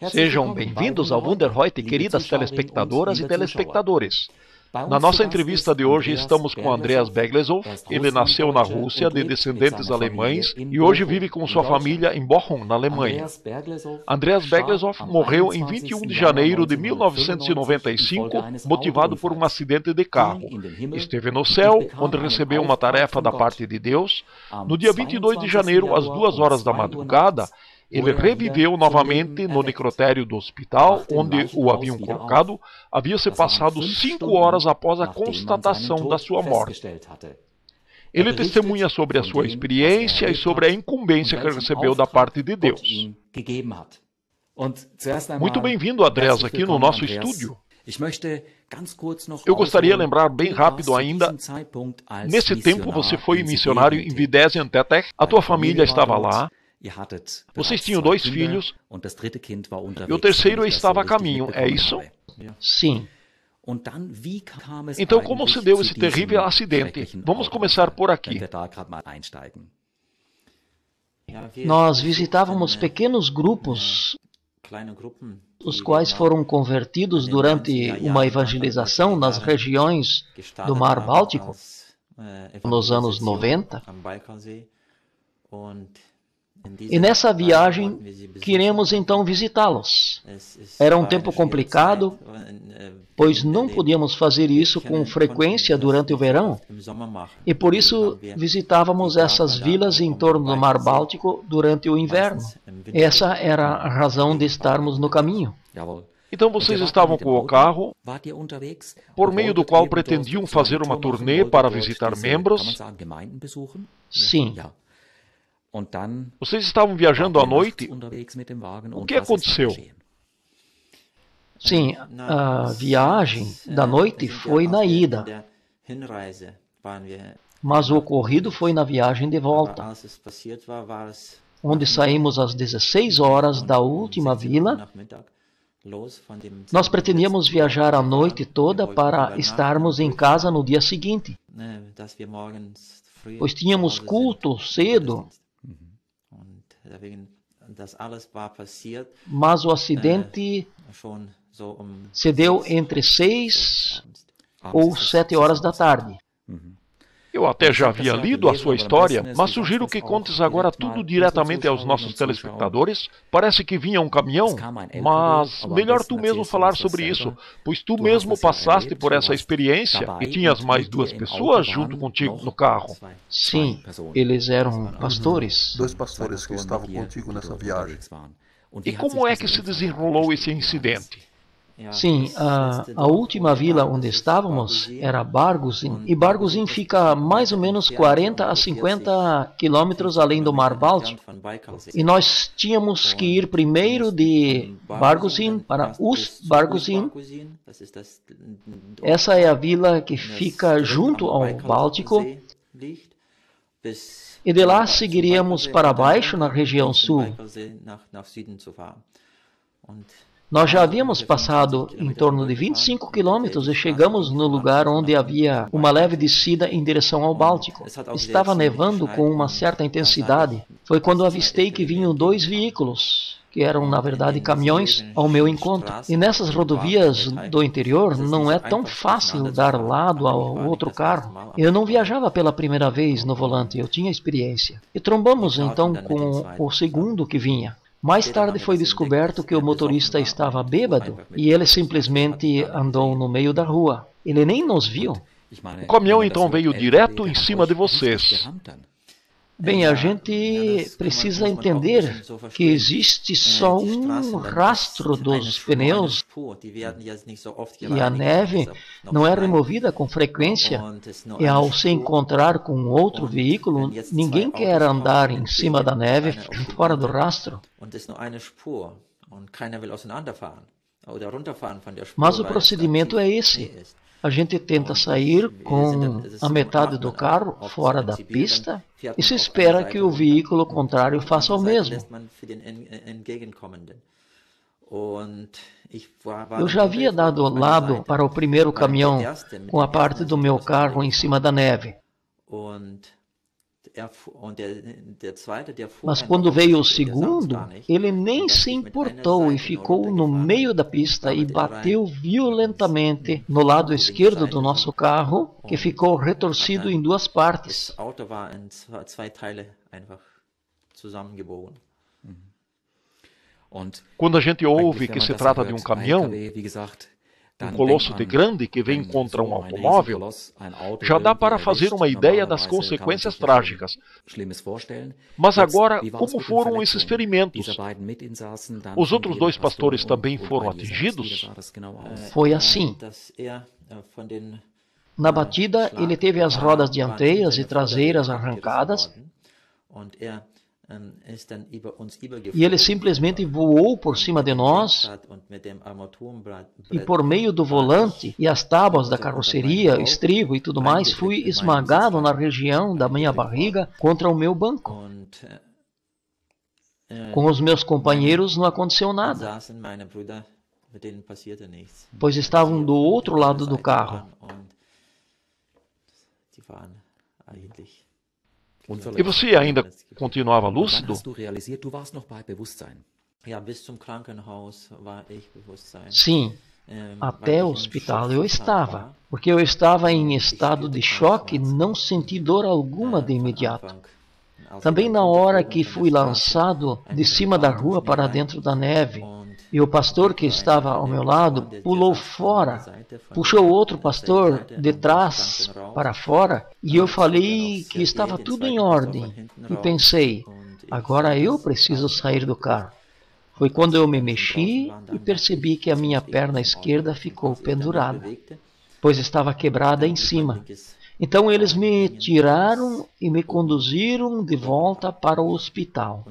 Sejam bem-vindos ao Wunderhöjte, queridas telespectadoras e telespectadores. Na nossa entrevista de hoje estamos com Andreas Beglesov. Ele nasceu na Rússia, de descendentes alemães, e hoje vive com sua família em Bochum, na Alemanha. Andreas Beglesov morreu em 21 de janeiro de 1995, motivado por um acidente de carro. Esteve no céu, onde recebeu uma tarefa da parte de Deus. No dia 22 de janeiro, às 2 horas da madrugada, ele reviveu novamente no necrotério do hospital, onde o haviam colocado. Havia-se passado 5 horas após a constatação da sua morte. Ele testemunha sobre a sua experiência e sobre a incumbência que recebeu da parte de Deus. Muito bem-vindo, Andreas, aqui no nosso estúdio. Eu gostaria de lembrar bem rápido ainda, nesse tempo você foi missionário em Vidésia-Tetech, a tua família estava lá. Vocês tinham 2 filhos e o terceiro estava a caminho, é isso? Sim. Então, como se deu esse terrível acidente? Vamos começar por aqui. Nós visitávamos pequenos grupos, os quais foram convertidos durante uma evangelização nas regiões do Mar Báltico, nos anos 90. E nessa viagem, queremos então visitá-los. Era um tempo complicado, pois não podíamos fazer isso com frequência durante o verão. E por isso visitávamos essas vilas em torno do Mar Báltico durante o inverno. Essa era a razão de estarmos no caminho. Então vocês estavam com o carro, por meio do qual pretendiam fazer uma turnê para visitar membros? Sim. Vocês estavam viajando à noite? O que aconteceu? Sim, a viagem da noite foi na ida, mas o ocorrido foi na viagem de volta, onde saímos às 16 horas da última vila. Nós pretendíamos viajar a noite toda para estarmos em casa no dia seguinte, pois tínhamos culto cedo. Mas o acidente se deu entre 6 ou 7 horas da tarde. Eu até já havia lido a sua história, mas sugiro que contes agora tudo diretamente aos nossos telespectadores. Parece que vinha um caminhão, mas melhor tu mesmo falar sobre isso, pois tu mesmo passaste por essa experiência e tinhas mais 2 pessoas junto contigo no carro. Sim, eles eram pastores. 2 pastores que estavam contigo nessa viagem. E como é que se desenrolou esse incidente? Sim, a última vila onde estávamos era Barguzin, e Barguzin fica mais ou menos 40 a 50 quilômetros além do Mar Báltico. E nós tínhamos que ir primeiro de Barguzin para Ust-Barguzin. Essa é a vila que fica junto ao Báltico. E de lá seguiríamos para baixo na região sul. Nós já havíamos passado em torno de 25 quilômetros e chegamos no lugar onde havia uma leve descida em direção ao Báltico. Estava nevando com uma certa intensidade. Foi quando avistei que vinham 2 veículos, que eram na verdade caminhões, ao meu encontro. E nessas rodovias do interior não é tão fácil dar lado ao outro carro. Eu não viajava pela primeira vez no volante, eu tinha experiência. E trombamos então com o segundo que vinha. Mais tarde foi descoberto que o motorista estava bêbado e ele simplesmente andou no meio da rua. Ele nem nos viu. O caminhão então veio direto em cima de vocês. Bem, a gente precisa entender que existe só um rastro dos pneus e a neve não é removida com frequência. E ao se encontrar com outro veículo, ninguém quer andar em cima da neve fora do rastro. Mas o procedimento é esse. A gente tenta sair com a metade do carro fora da pista e se espera que o veículo contrário faça o mesmo. Eu já havia dado lado para o primeiro caminhão com a parte do meu carro em cima da neve. Mas quando veio o segundo, ele nem se importou e ficou no meio da pista e bateu violentamente no lado esquerdo do nosso carro, que ficou retorcido em duas partes. Quando a gente ouve que se trata de um caminhão, um colosso de grande que vem contra um automóvel, já dá para fazer uma ideia das consequências trágicas. Mas agora, como foram esses ferimentos? Os outros dois pastores também foram atingidos? Foi assim. Na batida, ele teve as rodas dianteiras e traseiras arrancadas, e ele simplesmente voou por cima de nós, e por meio do volante e as tábuas da carroceria, estribo e tudo mais, fui esmagado na região da minha barriga contra o meu banco. Com os meus companheiros não aconteceu nada, pois estavam do outro lado do carro. E você ainda continuava lúcido? Sim, até o hospital eu estava, porque eu estava em estado de choque e não senti dor alguma de imediato. Também na hora que fui lançado de cima da rua para dentro da neve, e o pastor que estava ao meu lado pulou fora, puxou outro pastor de trás para fora, e eu falei que estava tudo em ordem. E pensei, agora eu preciso sair do carro. Foi quando eu me mexi e percebi que a minha perna esquerda ficou pendurada, pois estava quebrada em cima. Então eles me tiraram e me conduziram de volta para o hospital.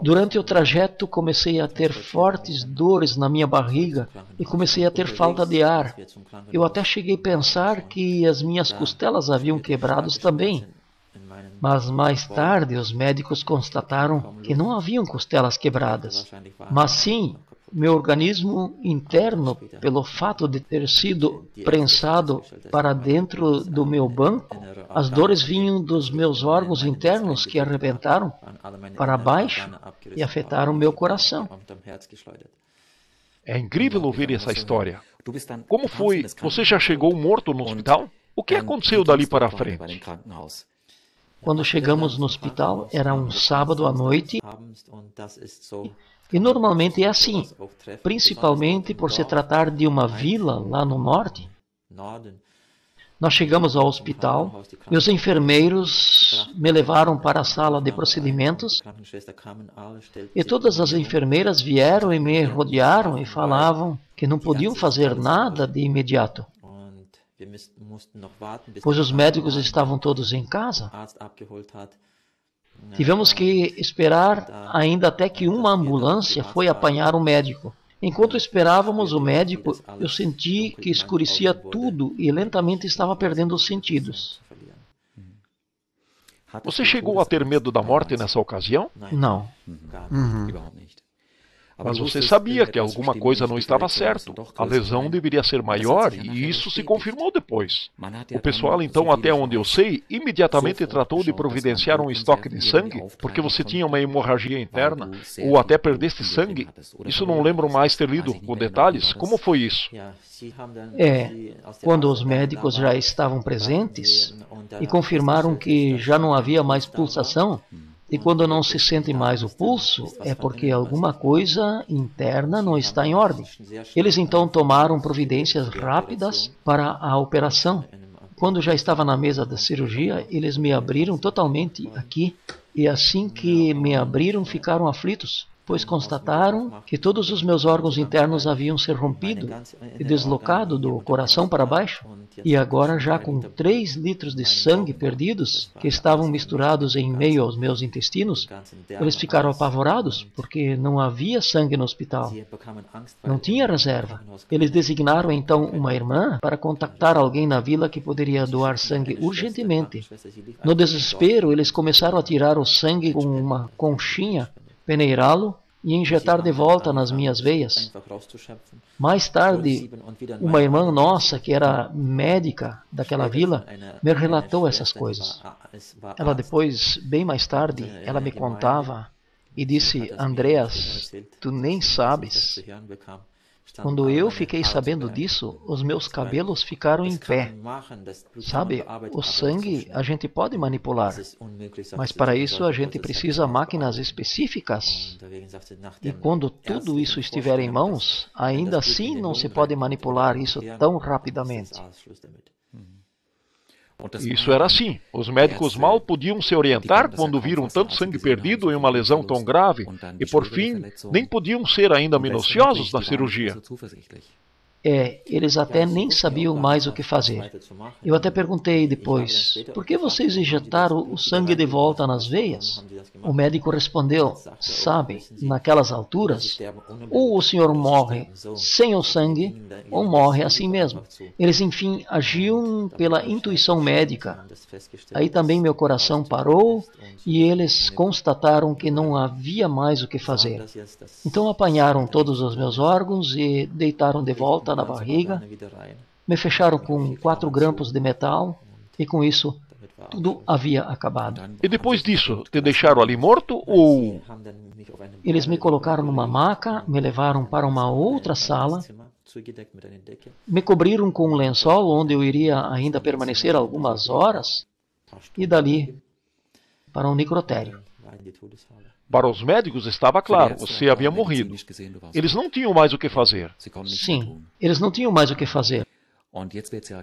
Durante o trajeto comecei a ter fortes dores na minha barriga e comecei a ter falta de ar. Eu até cheguei a pensar que as minhas costelas haviam quebrado também. Mas mais tarde os médicos constataram que não haviam costelas quebradas, mas sim meu organismo interno, pelo fato de ter sido prensado para dentro do meu banco. As dores vinham dos meus órgãos internos que arrebentaram para baixo e afetaram meu coração. É incrível ouvir essa história. Como foi? Você já chegou morto no hospital? O que aconteceu dali para frente? Quando chegamos no hospital, era um sábado à noite, e normalmente é assim, principalmente por se tratar de uma vila lá no norte. Nós chegamos ao hospital e os enfermeiros me levaram para a sala de procedimentos, e todas as enfermeiras vieram e me rodearam e falavam que não podiam fazer nada de imediato, pois os médicos estavam todos em casa. Tivemos que esperar ainda até que uma ambulância foi apanhar o médico. Enquanto esperávamos o médico, eu senti que escurecia tudo e lentamente estava perdendo os sentidos. Você chegou a ter medo da morte nessa ocasião? Não. Mas você sabia que alguma coisa não estava certo. A lesão deveria ser maior e isso se confirmou depois. O pessoal, então, até onde eu sei, imediatamente tratou de providenciar um estoque de sangue, porque você tinha uma hemorragia interna, ou até perdeste sangue. Isso não lembro mais ter lido com detalhes. Como foi isso? Quando os médicos já estavam presentes e confirmaram que já não havia mais pulsação, e quando não se sente mais o pulso, é porque alguma coisa interna não está em ordem. Eles então tomaram providências rápidas para a operação. Quando já estava na mesa da cirurgia, eles me abriram totalmente aqui. E assim que me abriram, ficaram aflitos, pois constataram que todos os meus órgãos internos haviam se rompido e deslocado do coração para baixo. E agora, já com 3 litros de sangue perdidos, que estavam misturados em meio aos meus intestinos, eles ficaram apavorados, porque não havia sangue no hospital. Não tinha reserva. Eles designaram então uma irmã para contactar alguém na vila que poderia doar sangue urgentemente. No desespero, eles começaram a tirar o sangue com uma conchinha, peneirá-lo e injetar de volta nas minhas veias. Mais tarde, uma irmã nossa, que era médica daquela vila, me relatou essas coisas. Ela depois, bem mais tarde, ela me contava e disse: Andreas, tu nem sabes. Quando eu fiquei sabendo disso, os meus cabelos ficaram em pé. Sabe, o sangue a gente pode manipular, mas para isso a gente precisa de máquinas específicas. E quando tudo isso estiver em mãos, ainda assim não se pode manipular isso tão rapidamente. Isso era assim. Os médicos mal podiam se orientar quando viram tanto sangue perdido em uma lesão tão grave e, por fim, nem podiam ser ainda minuciosos na cirurgia. Eles até nem sabiam mais o que fazer. Eu até perguntei depois, por que vocês injetaram o sangue de volta nas veias? O médico respondeu, sabe, naquelas alturas, ou o senhor morre sem o sangue, ou morre assim mesmo. Eles, enfim, agiam pela intuição médica. Aí também meu coração parou e eles constataram que não havia mais o que fazer. Então apanharam todos os meus órgãos e deitaram de volta na barriga, me fecharam com 4 grampos de metal e com isso tudo havia acabado. E depois disso, te deixaram ali morto ou... Eles me colocaram numa maca, me levaram para uma outra sala, me cobriram com um lençol onde eu iria ainda permanecer algumas horas e dali para um necrotério. Para os médicos estava claro, você havia morrido. Eles não tinham mais o que fazer. Sim, eles não tinham mais o que fazer.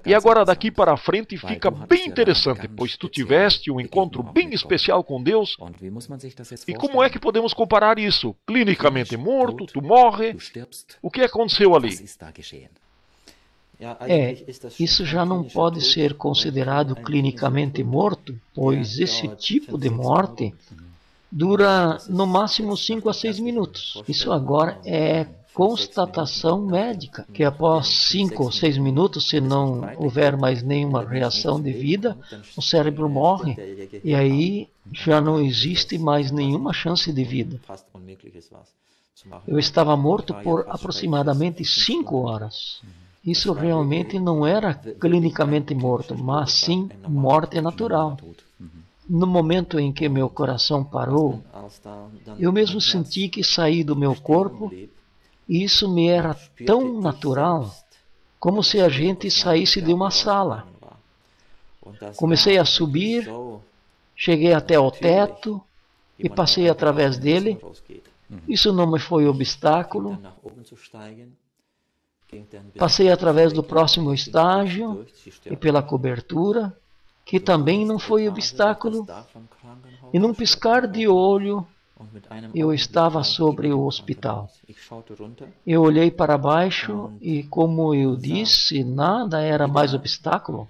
E agora daqui para frente fica bem interessante, pois tu tiveste um encontro bem especial com Deus. E como é que podemos comparar isso? Clinicamente morto, tu morre. O que aconteceu ali? Isso já não pode ser considerado clinicamente morto, pois esse tipo de morte dura no máximo 5 a 6 minutos. Isso agora é constatação médica, que após 5 ou 6 minutos, se não houver mais nenhuma reação de vida, o cérebro morre e aí já não existe mais nenhuma chance de vida. Eu estava morto por aproximadamente 5 horas. Isso realmente não era clinicamente morto, mas sim morte natural. No momento em que meu coração parou, eu mesmo senti que saí do meu corpo e isso me era tão natural, como se a gente saísse de uma sala. Comecei a subir, cheguei até o teto e passei através dele. Isso não me foi obstáculo. Passei através do próximo estágio e pela cobertura, que também não foi obstáculo, e num piscar de olho, eu estava sobre o hospital. Eu olhei para baixo e, como eu disse, nada era mais obstáculo,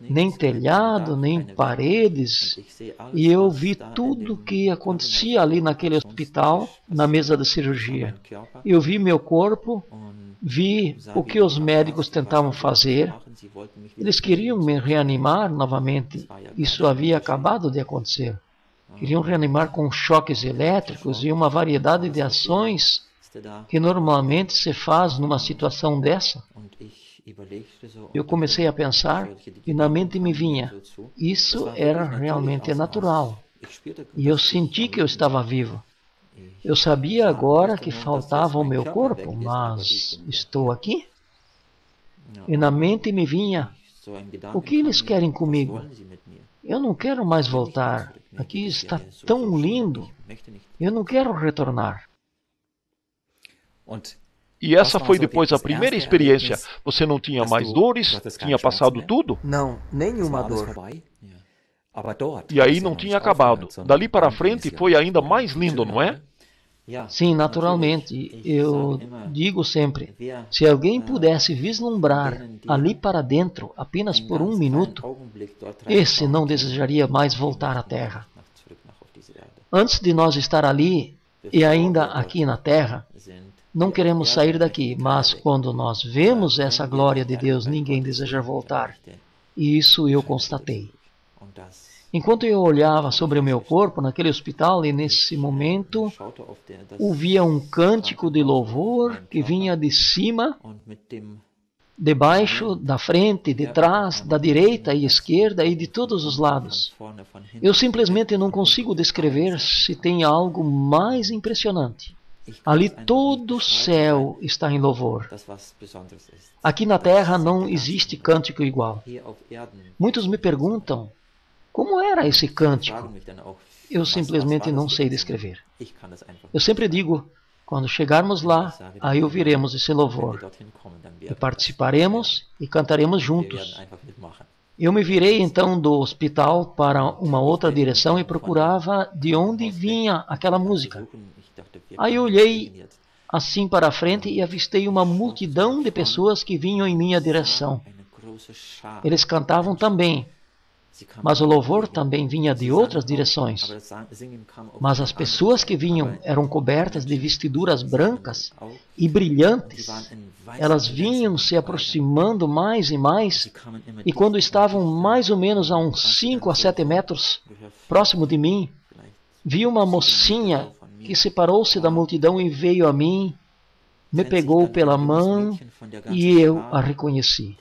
nem telhado, nem paredes, e eu vi tudo o que acontecia ali naquele hospital, na mesa de cirurgia. Eu vi meu corpo, vi o que os médicos tentavam fazer. Eles queriam me reanimar novamente. Isso havia acabado de acontecer. Queriam reanimar com choques elétricos e uma variedade de ações que normalmente se faz numa situação dessa. Eu comecei a pensar e na mente me vinha, isso era realmente natural. E eu senti que eu estava vivo. Eu sabia agora que faltava o meu corpo, mas estou aqui? E na mente me vinha, o que eles querem comigo? Eu não quero mais voltar. Aqui está tão lindo. Eu não quero retornar. E essa foi depois a primeira experiência. Você não tinha mais dores? Tinha passado tudo? Não, nenhuma dor. E aí não tinha acabado. Dali para frente foi ainda mais lindo, não é? Sim, naturalmente. Eu digo sempre, se alguém pudesse vislumbrar ali para dentro apenas por 1 minuto, esse não desejaria mais voltar à Terra. Antes de nós estar ali e ainda aqui na Terra, não queremos sair daqui, mas quando nós vemos essa glória de Deus, ninguém deseja voltar. E isso eu constatei. Enquanto eu olhava sobre o meu corpo naquele hospital, e nesse momento ouvia um cântico de louvor que vinha de cima, de baixo, da frente, de trás, da direita e esquerda e de todos os lados. Eu simplesmente não consigo descrever se tem algo mais impressionante. Ali todo o céu está em louvor. Aqui na terra não existe cântico igual. Muitos me perguntam, como era esse cântico? Eu simplesmente não sei descrever. Eu sempre digo, quando chegarmos lá, aí ouviremos esse louvor. E participaremos e cantaremos juntos. Eu me virei então do hospital para uma outra direção e procurava de onde vinha aquela música. Aí eu olhei assim para a frente e avistei uma multidão de pessoas que vinham em minha direção. Eles cantavam também, mas o louvor também vinha de outras direções. Mas as pessoas que vinham eram cobertas de vestiduras brancas e brilhantes. Elas vinham se aproximando mais e mais, e quando estavam mais ou menos a uns 5 a 7 metros próximo de mim, vi uma mocinha que separou-se da multidão e veio a mim, me pegou pela mão e eu a reconheci.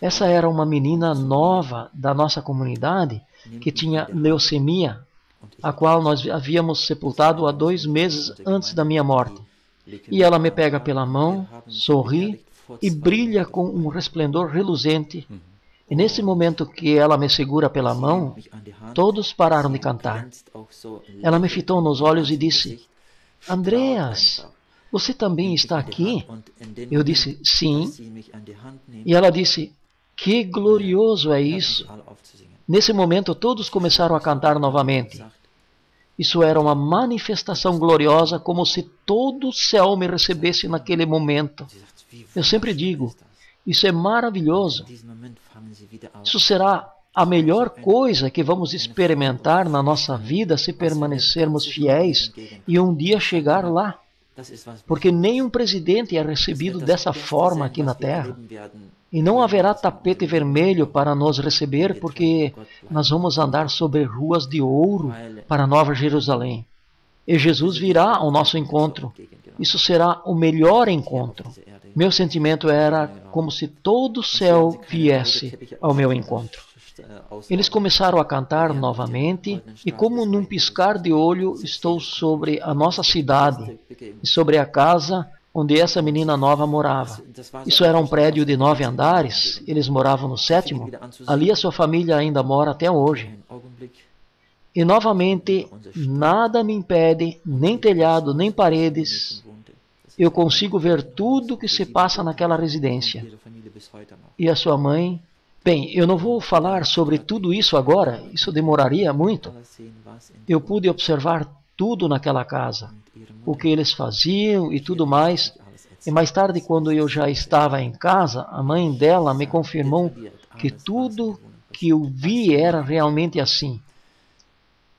Essa era uma menina nova da nossa comunidade que tinha leucemia, a qual nós havíamos sepultado há 2 meses antes da minha morte. E ela me pega pela mão, sorri e brilha com um resplendor reluzente. E nesse momento que ela me segura pela mão, todos pararam de cantar. Ela me fitou nos olhos e disse, Andreas, você também está aqui? Eu disse, sim. E ela disse, que glorioso é isso. Nesse momento todos começaram a cantar novamente. Isso era uma manifestação gloriosa, como se todo o céu me recebesse naquele momento. Eu sempre digo, isso é maravilhoso. Isso será a melhor coisa que vamos experimentar na nossa vida se permanecermos fiéis e um dia chegar lá. Porque nenhum presidente é recebido dessa forma aqui na terra. E não haverá tapete vermelho para nos receber, porque nós vamos andar sobre ruas de ouro para Nova Jerusalém. E Jesus virá ao nosso encontro. Isso será o melhor encontro. Meu sentimento era como se todo o céu viesse ao meu encontro. Eles começaram a cantar novamente, e como num piscar de olho estou sobre a nossa cidade e sobre a casa onde essa menina nova morava. Isso era um prédio de 9 andares, eles moravam no 7º, ali a sua família ainda mora até hoje. E novamente, nada me impede, nem telhado, nem paredes. Eu consigo ver tudo o que se passa naquela residência. E a sua mãe? Bem, eu não vou falar sobre tudo isso agora, isso demoraria muito. Eu pude observar tudo naquela casa, o que eles faziam e tudo mais. E mais tarde, quando eu já estava em casa, a mãe dela me confirmou que tudo que eu vi era realmente assim.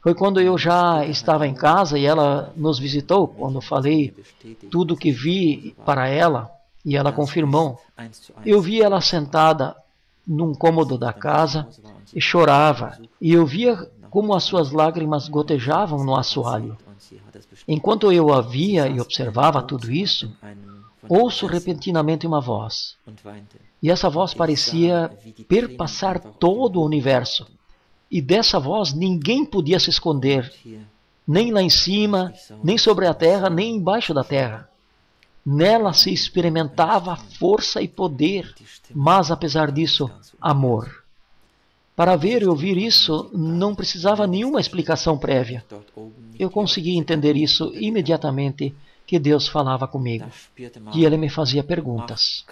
Foi quando eu já estava em casa e ela nos visitou, quando falei tudo que vi para ela, e ela confirmou. Eu vi ela sentada num cômodo da casa e chorava, e eu via como as suas lágrimas gotejavam no assoalho. Enquanto eu a via e observava tudo isso, ouço repentinamente uma voz. E essa voz parecia perpassar todo o universo. E dessa voz ninguém podia se esconder, nem lá em cima, nem sobre a terra, nem embaixo da terra. Nela se experimentava força e poder, mas apesar disso, amor. Para ver e ouvir isso, não precisava nenhuma explicação prévia. Eu consegui entender isso imediatamente, que Deus falava comigo, que Ele me fazia perguntas.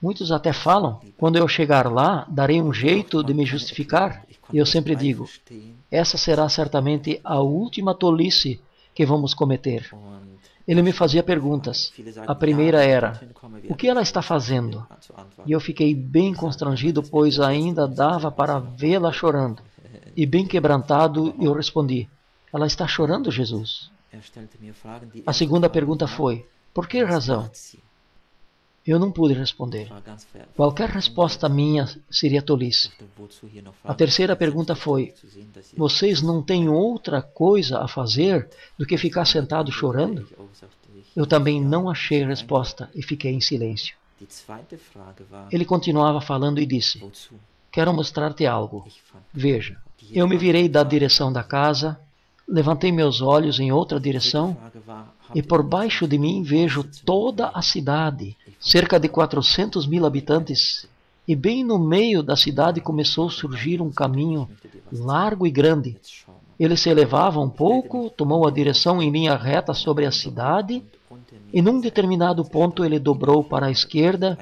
Muitos até falam, quando eu chegar lá, darei um jeito de me justificar. E eu sempre digo, essa será certamente a última tolice que vamos cometer. Ele me fazia perguntas. A primeira era, o que ela está fazendo? E eu fiquei bem constrangido, pois ainda dava para vê-la chorando. E bem quebrantado, eu respondi, ela está chorando, Jesus? A segunda pergunta foi, por que razão? Eu não pude responder. Qualquer resposta minha seria tolice. A terceira pergunta foi: vocês não têm outra coisa a fazer do que ficar sentado chorando? Eu também não achei resposta e fiquei em silêncio. Ele continuava falando e disse: quero mostrar-te algo. Veja, eu me virei da direção da casa, levantei meus olhos em outra direção e por baixo de mim vejo toda a cidade, cerca de 400.000 habitantes, e bem no meio da cidade começou a surgir um caminho largo e grande. Ele se elevava um pouco, tomou a direção em linha reta sobre a cidade, e num determinado ponto ele dobrou para a esquerda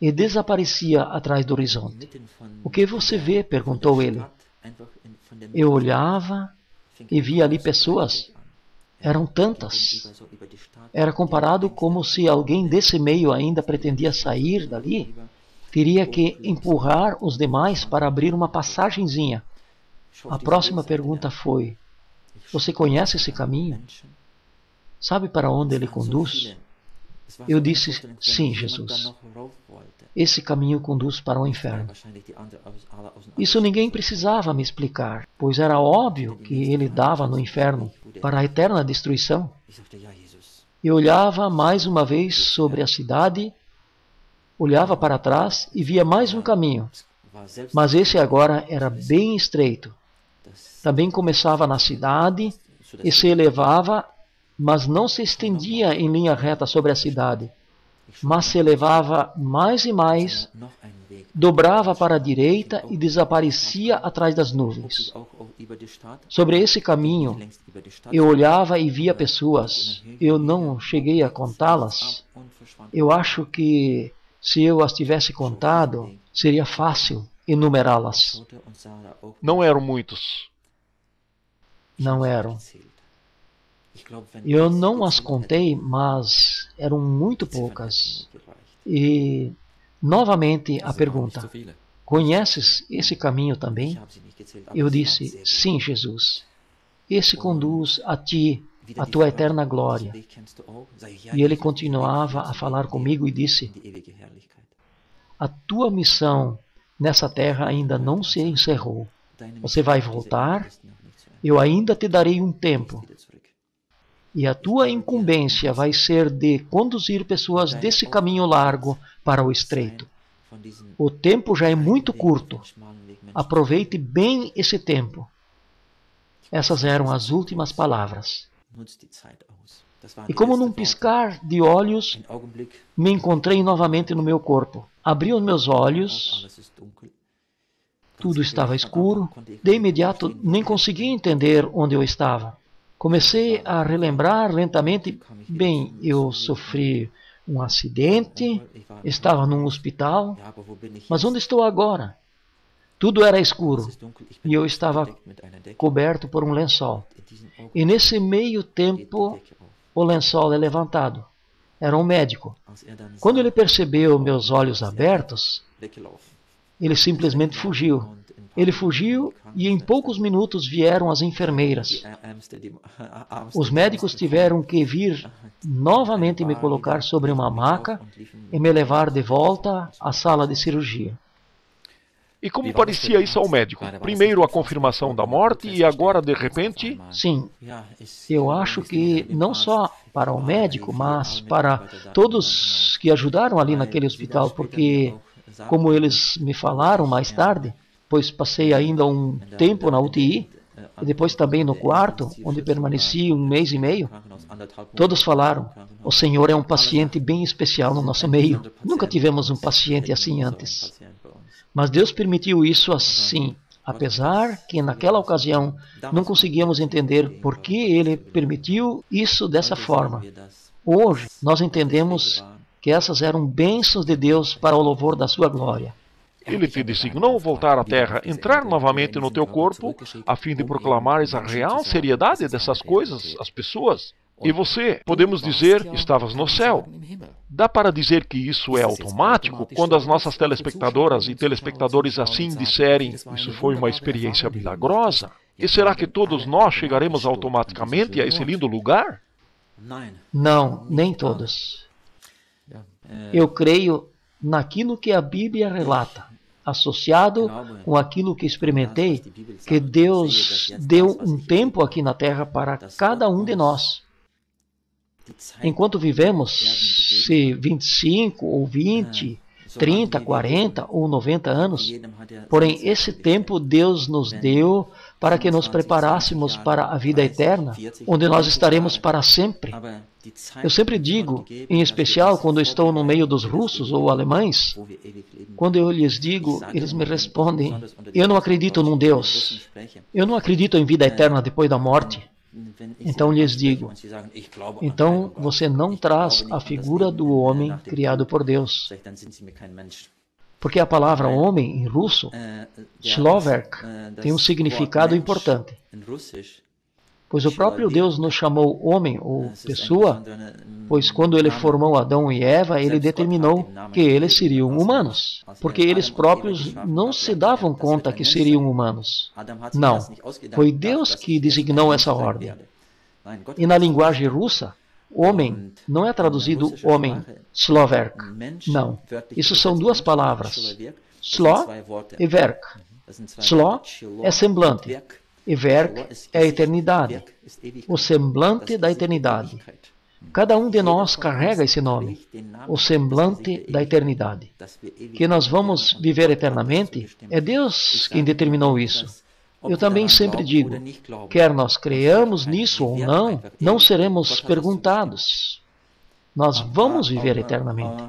e desaparecia atrás do horizonte. O que você vê? Perguntou ele. Eu olhava e via ali pessoas. Eram tantas. Era comparado como se alguém desse meio ainda pretendia sair dali. Teria que empurrar os demais para abrir uma passagenzinha. A próxima pergunta foi: você conhece esse caminho? Sabe para onde ele conduz? Eu disse: sim, Jesus. Esse caminho conduz para o inferno. Isso ninguém precisava me explicar, pois era óbvio que ele dava no inferno para a eterna destruição. Eu olhava mais uma vez sobre a cidade, olhava para trás e via mais um caminho, mas esse agora era bem estreito. Também começava na cidade e se elevava, mas não se estendia em linha reta sobre a cidade, mas se elevava mais e mais, dobrava para a direita e desaparecia atrás das nuvens. Sobre esse caminho, eu olhava e via pessoas. Eu não cheguei a contá-las. Eu acho que, se eu as tivesse contado, seria fácil enumerá-las. Não eram muitos. Não eram. Eu não as contei, mas eram muito poucas. E, novamente, a pergunta: conheces esse caminho também? Eu disse: sim, Jesus. Esse conduz a ti, a tua eterna glória. E ele continuava a falar comigo e disse: a tua missão nessa terra ainda não se encerrou. Você vai voltar, eu ainda te darei um tempo. E a tua incumbência vai ser de conduzir pessoas desse caminho largo para o estreito. O tempo já é muito curto. Aproveite bem esse tempo. Essas eram as últimas palavras. E como num piscar de olhos, me encontrei novamente no meu corpo. Abri os meus olhos. Tudo estava escuro. De imediato, nem conseguia entender onde eu estava. Comecei a relembrar lentamente. Bem, eu sofri um acidente, estava num hospital, mas onde estou agora? Tudo era escuro e eu estava coberto por um lençol. E nesse meio tempo, o lençol é levantado. Era um médico. Quando ele percebeu meus olhos abertos, ele simplesmente fugiu. Ele fugiu e em poucos minutos vieram as enfermeiras. Os médicos tiveram que vir novamente me colocar sobre uma maca e me levar de volta à sala de cirurgia. E como parecia isso ao médico? Primeiro a confirmação da morte e agora, de repente... Sim, eu acho que não só para o médico, mas para todos que ajudaram ali naquele hospital, porque, como eles me falaram mais tarde, pois passei ainda um tempo na UTI, e depois também no quarto, onde permaneci 1 mês e meio. Todos falaram: o Senhor é um paciente bem especial no nosso meio. Nunca tivemos um paciente assim antes. Mas Deus permitiu isso assim, apesar que naquela ocasião não conseguíamos entender por que Ele permitiu isso dessa forma. Hoje nós entendemos que essas eram bênçãos de Deus para o louvor da sua glória. Ele te designou voltar à Terra, entrar novamente no teu corpo, a fim de proclamares a real seriedade dessas coisas às pessoas. E você, podemos dizer, estavas no céu. Dá para dizer que isso é automático quando as nossas telespectadoras e telespectadores assim disserem: isso foi uma experiência milagrosa? E será que todos nós chegaremos automaticamente a esse lindo lugar? Não, nem todos. Eu creio naquilo que a Bíblia relata, associado com aquilo que experimentei, que Deus deu um tempo aqui na Terra para cada um de nós. Enquanto vivemos, se 25 ou 20, 30, 40 ou 90 anos, porém esse tempo Deus nos deu para que nos preparássemos para a vida eterna, onde nós estaremos para sempre. Eu sempre digo, em especial quando estou no meio dos russos ou alemães, quando eu lhes digo, eles me respondem, eu não acredito num Deus, eu não acredito em vida eterna depois da morte. Então lhes digo, então você não traz a figura do homem criado por Deus. Porque a palavra homem em russo, človek, tem um significado importante. Pois o próprio Deus nos chamou homem ou pessoa, pois quando ele formou Adão e Eva, ele determinou que eles seriam humanos, porque eles próprios não se davam conta que seriam humanos. Não, foi Deus que designou essa ordem. E na linguagem russa, homem não é traduzido homem, človek. Não, isso são duas palavras, slo e verk. Slo é semblante. E verk é a eternidade, o semblante da eternidade. Cada um de nós carrega esse nome, o semblante da eternidade. Que nós vamos viver eternamente, é Deus quem determinou isso. Eu também sempre digo, quer nós creamos nisso ou não, não seremos perguntados. Nós vamos viver eternamente.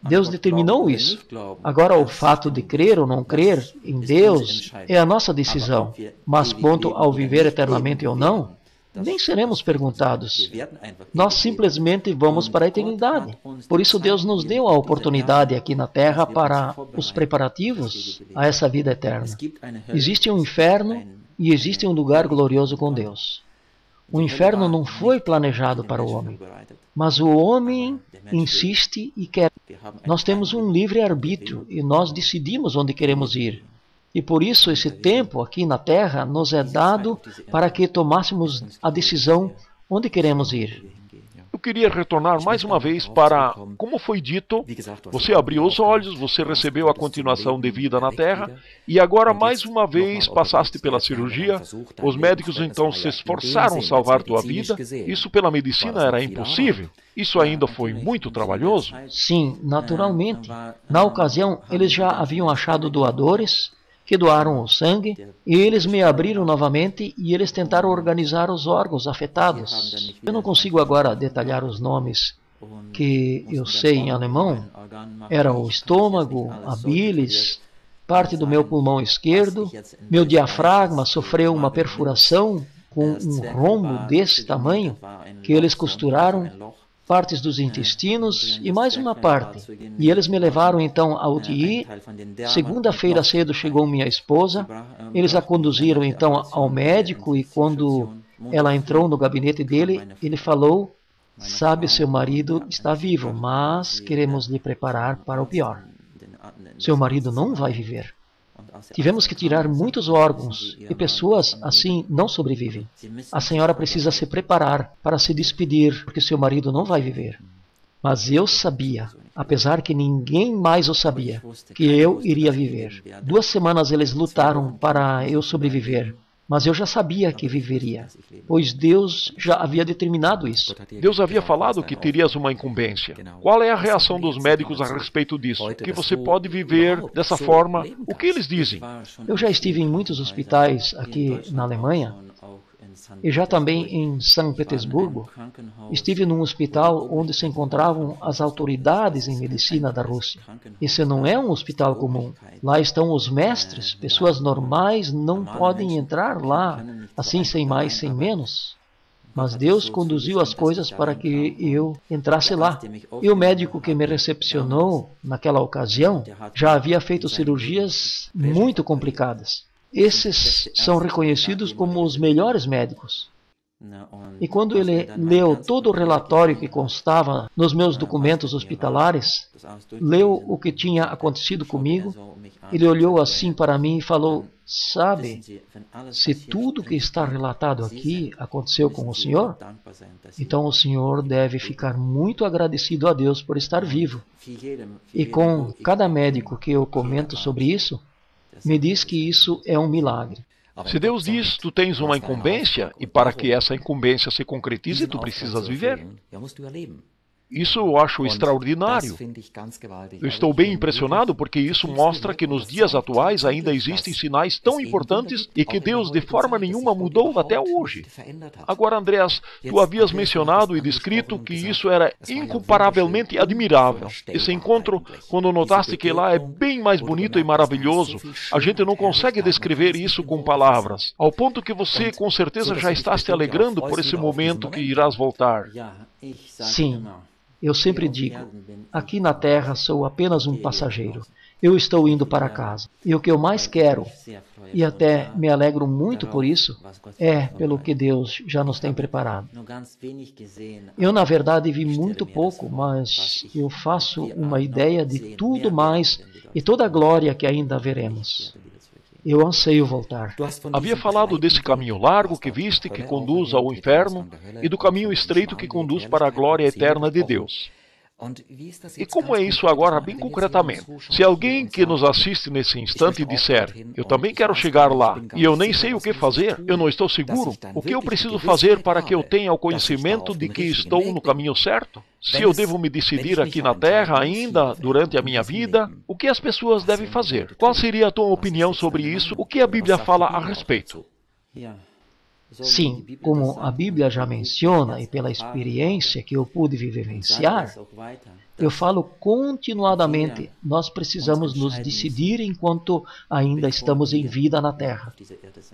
Deus determinou isso. Agora, o fato de crer ou não crer em Deus é a nossa decisão. Mas quanto ao viver eternamente ou não, nem seremos perguntados. Nós simplesmente vamos para a eternidade. Por isso Deus nos deu a oportunidade aqui na Terra para os preparativos a essa vida eterna. Existe um inferno e existe um lugar glorioso com Deus. O inferno não foi planejado para o homem, mas o homem insiste e quer. Nós temos um livre-arbítrio e nós decidimos onde queremos ir. E por isso esse tempo aqui na Terra nos é dado para que tomássemos a decisão onde queremos ir. Eu queria retornar mais uma vez para, como foi dito, você abriu os olhos, você recebeu a continuação de vida na Terra, e agora mais uma vez passaste pela cirurgia, os médicos então se esforçaram em salvar tua vida, isso pela medicina era impossível, isso ainda foi muito trabalhoso? Sim, naturalmente. Na ocasião, eles já haviam achado doadores, que doaram o sangue, e eles me abriram novamente e eles tentaram organizar os órgãos afetados. Eu não consigo agora detalhar os nomes que eu sei em alemão. Era o estômago, a bilis, parte do meu pulmão esquerdo, meu diafragma sofreu uma perfuração com um rombo desse tamanho que eles costuraram, partes dos intestinos e mais uma parte. E eles me levaram então à UTI. Segunda-feira cedo chegou minha esposa. Eles a conduziram então ao médico e quando ela entrou no gabinete dele, ele falou, sabe, seu marido está vivo, mas queremos lhe preparar para o pior. Seu marido não vai viver. Tivemos que tirar muitos órgãos e pessoas assim não sobrevivem. A senhora precisa se preparar para se despedir, porque seu marido não vai viver. Mas eu sabia, apesar que ninguém mais o sabia, que eu iria viver. 2 semanas eles lutaram para eu sobreviver. Mas eu já sabia que viveria, pois Deus já havia determinado isso. Deus havia falado que terias uma incumbência. Qual é a reação dos médicos a respeito disso? Que você pode viver dessa forma? O que eles dizem? Eu já estive em muitos hospitais aqui na Alemanha e já também em São Petersburgo. Estive num hospital onde se encontravam as autoridades em medicina da Rússia. Esse não é um hospital comum. Lá estão os mestres, pessoas normais não podem entrar lá, assim sem mais, sem menos. Mas Deus conduziu as coisas para que eu entrasse lá. E o médico que me recepcionou naquela ocasião já havia feito cirurgias muito complicadas. Esses são reconhecidos como os melhores médicos. E quando ele leu todo o relatório que constava nos meus documentos hospitalares, leu o que tinha acontecido comigo, ele olhou assim para mim e falou, Sabe, se tudo que está relatado aqui aconteceu com o Senhor, então o Senhor deve ficar muito agradecido a Deus por estar vivo. E com cada médico que eu comento sobre isso, me diz que isso é um milagre. Se Deus diz, tu tens uma incumbência, e para que essa incumbência se concretize, tu precisas viver. Isso eu acho extraordinário. Eu estou bem impressionado porque isso mostra que nos dias atuais ainda existem sinais tão importantes e que Deus de forma nenhuma mudou até hoje. Agora, Andreas, tu havias mencionado e descrito que isso era incomparavelmente admirável. Esse encontro, quando notaste que lá é bem mais bonito e maravilhoso, a gente não consegue descrever isso com palavras, ao ponto que você com certeza já está se alegrando por esse momento que irás voltar. Sim. Eu sempre digo, aqui na Terra sou apenas um passageiro. Eu estou indo para casa. E o que eu mais quero, e até me alegro muito por isso, é pelo que Deus já nos tem preparado. Eu, na verdade, vi muito pouco, mas eu faço uma ideia de tudo mais e toda a glória que ainda veremos. Eu anseio voltar. Havia falado desse caminho largo que viste, que conduz ao inferno, e do caminho estreito que conduz para a glória eterna de Deus. E como é isso agora, bem concretamente? Se alguém que nos assiste nesse instante disser, eu também quero chegar lá, e eu nem sei o que fazer, eu não estou seguro, o que eu preciso fazer para que eu tenha o conhecimento de que estou no caminho certo? Se eu devo me decidir aqui na Terra ainda, durante a minha vida, o que as pessoas devem fazer? Qual seria a tua opinião sobre isso? O que a Bíblia fala a respeito? Sim, como a Bíblia já menciona e pela experiência que eu pude vivenciar, eu falo continuadamente, nós precisamos nos decidir enquanto ainda estamos em vida na Terra.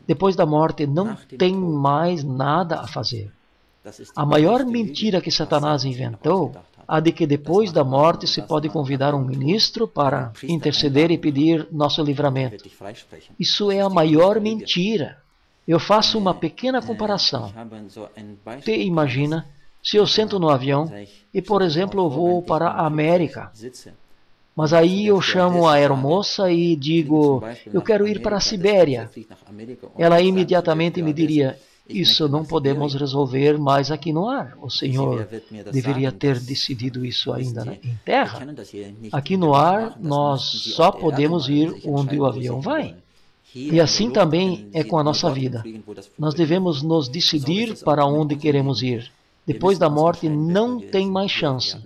Depois da morte não tem mais nada a fazer. A maior mentira que Satanás inventou, a de que depois da morte se pode convidar um ministro para interceder e pedir nosso livramento. Isso é a maior mentira. Eu faço uma pequena comparação. Você imagina, se eu sento no avião e, por exemplo, vou para a América, mas aí eu chamo a aeromoça e digo, eu quero ir para a Sibéria. Ela imediatamente me diria, isso não podemos resolver mais aqui no ar. O Senhor deveria ter decidido isso ainda em terra. Aqui no ar, nós só podemos ir onde o avião vai. E assim também é com a nossa vida. Nós devemos nos decidir para onde queremos ir. Depois da morte não tem mais chance.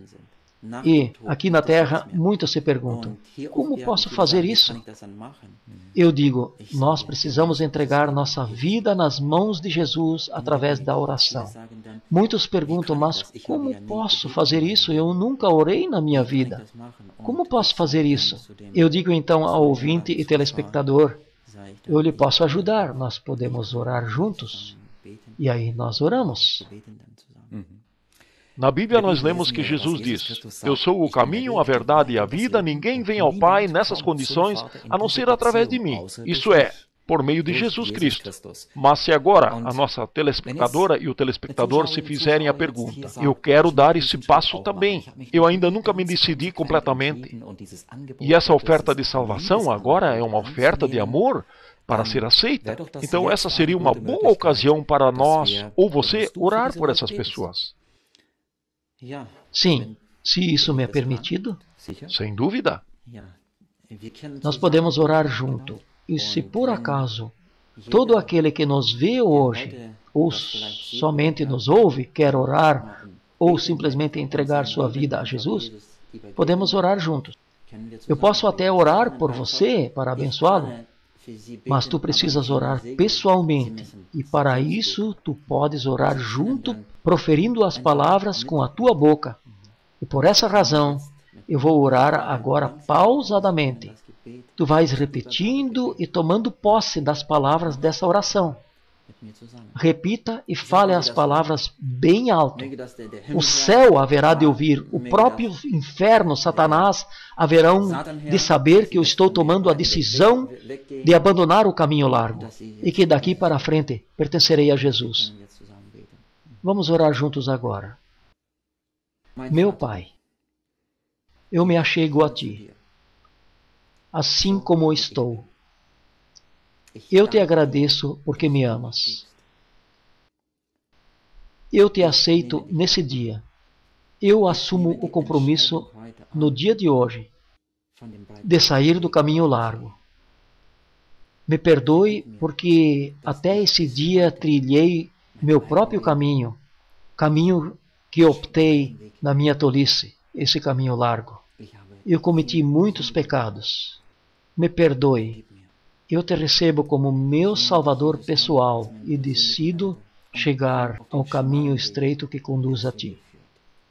E, aqui na Terra, muitos se perguntam, como posso fazer isso? Eu digo, nós precisamos entregar nossa vida nas mãos de Jesus através da oração. Muitos perguntam, mas como posso fazer isso? Eu nunca orei na minha vida. Como posso fazer isso? Eu digo então ao ouvinte e telespectador, eu lhe posso ajudar, nós podemos orar juntos. E aí nós oramos. Na Bíblia nós lemos que Jesus diz, eu sou o caminho, a verdade e a vida, ninguém vem ao Pai nessas condições a não ser através de mim. Isso é, por meio de Jesus Cristo. Mas se agora a nossa telespectadora e o telespectador se fizerem a pergunta, eu quero dar esse passo também, eu ainda nunca me decidi completamente. E essa oferta de salvação agora é uma oferta de amor para ser aceita. Então essa seria uma boa ocasião para nós, ou você, orar por essas pessoas. Sim, se isso me é permitido. Sem dúvida. Nós podemos orar junto. E se por acaso todo aquele que nos vê hoje, ou somente nos ouve, quer orar, ou simplesmente entregar sua vida a Jesus, podemos orar juntos. Eu posso até orar por você para abençoá-lo, mas tu precisas orar pessoalmente. E para isso tu podes orar junto, proferindo as palavras com a tua boca. E por essa razão, eu vou orar agora pausadamente. Tu vais repetindo e tomando posse das palavras dessa oração. Repita e fale as palavras bem alto. O céu haverá de ouvir, o próprio inferno, Satanás, haverão de saber que eu estou tomando a decisão de abandonar o caminho largo e que daqui para frente pertencerei a Jesus. Vamos orar juntos agora. Meu Pai, eu me achego a Ti, assim como estou. Eu te agradeço porque me amas. Eu te aceito nesse dia. Eu assumo o compromisso no dia de hoje de sair do caminho largo. Me perdoe porque até esse dia trilhei meu próprio caminho, caminho que optei na minha tolice, esse caminho largo. Eu cometi muitos pecados. Me perdoe. Eu te recebo como meu Salvador pessoal e decido chegar ao caminho estreito que conduz a ti.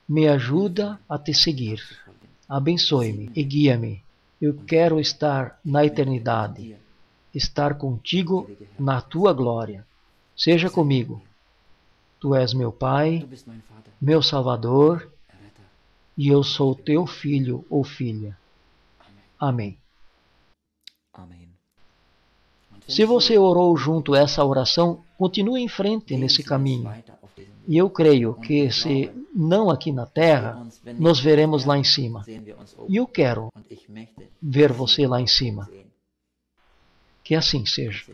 Me ajuda a te seguir. Abençoe-me e guia-me. Eu quero estar na eternidade, estar contigo na tua glória. Seja comigo. Tu és meu Pai, meu Salvador, e eu sou teu filho ou filha. Amém. Se você orou junto a essa oração, continue em frente nesse caminho. E eu creio que, se não aqui na terra, nos veremos lá em cima. E eu quero ver você lá em cima. Que assim seja.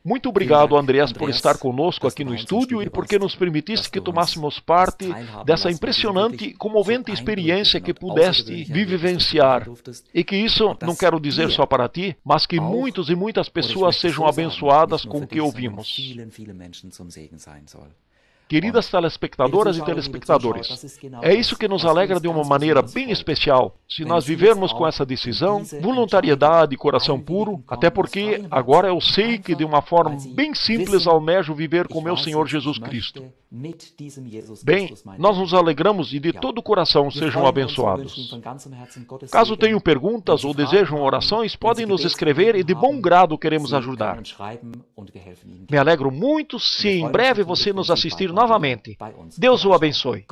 Muito obrigado, Andreas, por estar conosco aqui no estúdio e porque nos permitiste que tomássemos parte dessa impressionante e comovente experiência que pudeste vivenciar. E que isso, não quero dizer só para ti, mas que muitos e muitas pessoas sejam abençoadas com o que ouvimos. Queridas telespectadoras e telespectadores, é isso que nos alegra de uma maneira bem especial, se nós vivermos com essa decisão, voluntariedade e coração puro, até porque agora eu sei que de uma forma bem simples almejo viver com meu Senhor Jesus Cristo. Bem, nós nos alegramos e de todo o coração sejam abençoados. Caso tenham perguntas ou desejam orações, podem nos escrever e de bom grado queremos ajudar. Me alegro muito se em breve você nos assistir novamente. Deus o abençoe.